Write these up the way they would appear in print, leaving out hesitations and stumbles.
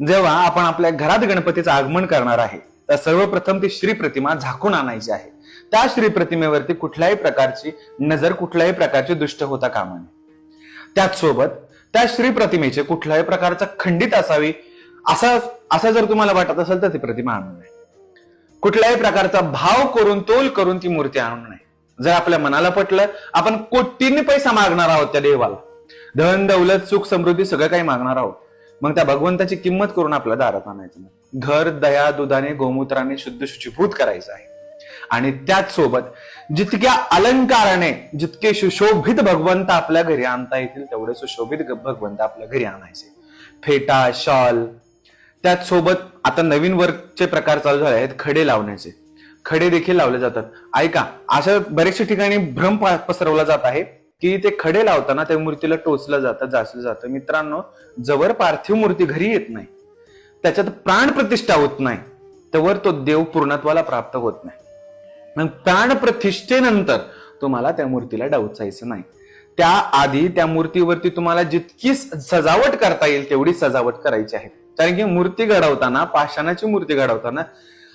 जेव्हा आपण आपल्या घरात गणपतीचं आगमन करणार आहे तर सर्वप्रथम ती श्री प्रतिमा झाकून आणायची आहे. त्या श्री प्रतिमेवरती कुठल्याही प्रकारची नजर, कुठल्याही प्रकारची दुष्ट होता कामा नये. त्याच सोबत त्या श्री प्रतिमेचे कुठल्याही प्रकारचा खंडित असावी असं जर तुम्हाला वाटत असेल तर ती प्रतिमा आणू नये. कुठल्याही प्रकारचा भाव करून, तोल करून ती मूर्ती आणू नये. जर आपल्या मनाला पटलं, आपण कोटींनी पैसा मागणार आहोत त्या देवाला, धन दौलत सुख समृद्धी सगळं काही मागणार आहोत, मग त्या भगवंताची किंमत करून आपल्या दारात आणायचं नाही. घर दया दुधाने गोमूत्राने शुद्ध शुचिभूत करायचं आहे. आणि त्याच सोबत जितक्या अलंकाराने, जितके सुशोभित भगवंत आपल्या घरी आणता येतील तेवढे सुशोभित भगवंत आपल्या घरी आणायचे. फेटा, शॉल, त्याच सोबत आता नवीन वर्कचे प्रकार चालू झाले आहेत, खडे लावण्याचे. खडे देखील लावले जातात. ऐका, अशा बऱ्याचशा ठिकाणी भ्रम पसरवला जात आहे की ते खडे लावताना त्या मूर्तीला टोचलं जातं, जाचलं जातं. मित्रांनो, जवळ पार्थिव मूर्ती घरी येत नाही, त्याच्यात प्राण प्रतिष्ठा होत नाही, तवर तो देव पूर्णत्वाला प्राप्त होत नाही. मग प्राण प्रतिष्ठेनंतर तुम्हाला त्या मूर्तीला डवचायचं नाही. त्या आधी त्या मूर्तीवरती तुम्हाला जितकी सजावट करता येईल तेवढी सजावट करायची आहे. कारण की मूर्ती घडवताना, पाषाणाची मूर्ती घडवताना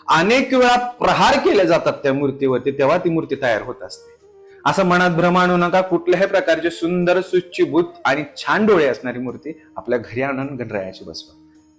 अनेक वेळा प्रहार केले जातात त्या मूर्तीवरती, तेव्हा ती मूर्ती तयार होत असते. असं मनात भ्रम आणू नका. कुठल्याही प्रकारची सुंदर, सुचिभूत आणि छान डोळे असणारी मूर्ती आपल्या घरी आणून गणरायाची बसवा.